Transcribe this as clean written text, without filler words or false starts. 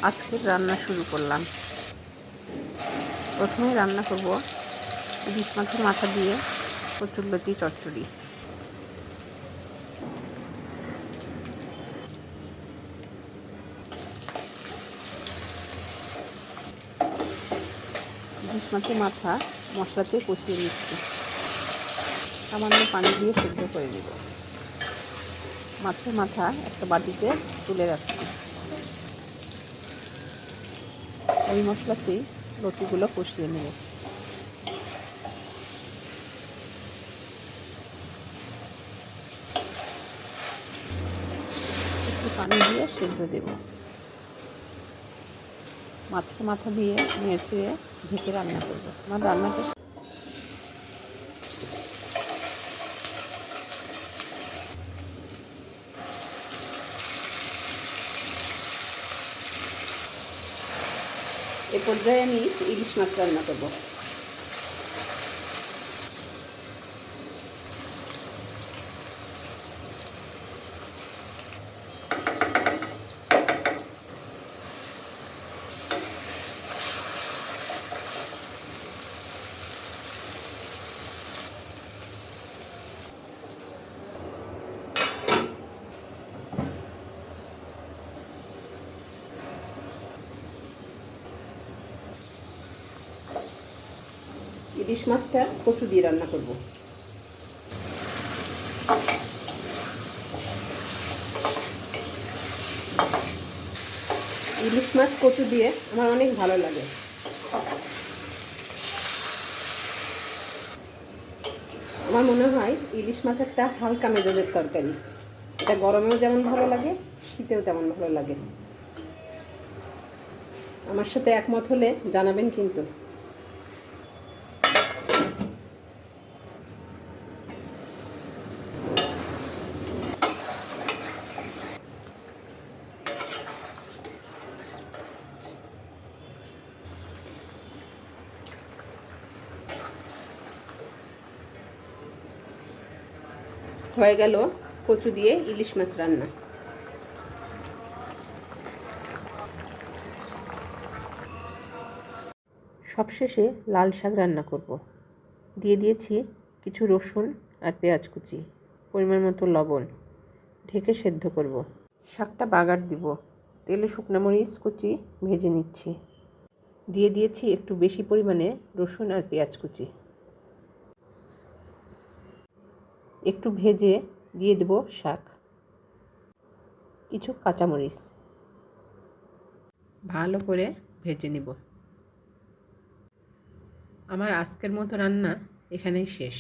আজকের রান্না শুরু করলাম। প্রথমে রান্না করব ইলিশ মাছের মাথা দিয়ে কচুরলতি চচ্চড়ি। ইলিশ মাছের মাথা মশলাতে কষিয়ে নিচ্ছি। সামান্য পানি দিয়ে সেদ্ধ করে নেব। মাছের মাথা একটা বাটিতে তুলে রাখছি। ওই মশলাতেই লতিগুলো কষিয়ে নেব। একটু পানি দিয়ে সেদ্ধ দেব। মাছের মাথা দিয়ে নেড়ে ঢেকে রান্না করব। আমার রান্নাটা এ পর্যায়ে আমি ইলিশ মাছ রান্না করব। ইলিশ মাছটা কচু দিয়ে রান্না করব। ইলিশ মাছ কচু দিয়ে আমার অনেক ভালো লাগে। আমার মনে হয় ইলিশ মাছ একটা হালকা মেজাজের তরকারি। এটা গরমেও যেমন ভালো লাগে, শীতেও তেমন ভালো লাগে। আমার সাথে একমত হলে জানাবেন কিন্তু। হয়ে গেল কচু দিয়ে ইলিশ মাছ রান্না। সবশেষে লাল শাক রান্না করব। দিয়ে দিয়েছি কিছু রসুন আর পেঁয়াজ কুচি, পরিমাণ মতো লবণ, ঢেকে সেদ্ধ করব। শাকটা বাগার দিব। তেলে শুকনো মরিচ কুচি ভেজে নিচ্ছি। দিয়ে দিয়েছি একটু বেশি পরিমাণে রসুন আর পেঁয়াজ কুচি। একটু ভেজে দিয়ে দেব শাক, কিছু কাঁচামরিচ, ভালো করে ভেজে নেব। আমার আজকের মতো রান্না এখানেই শেষ।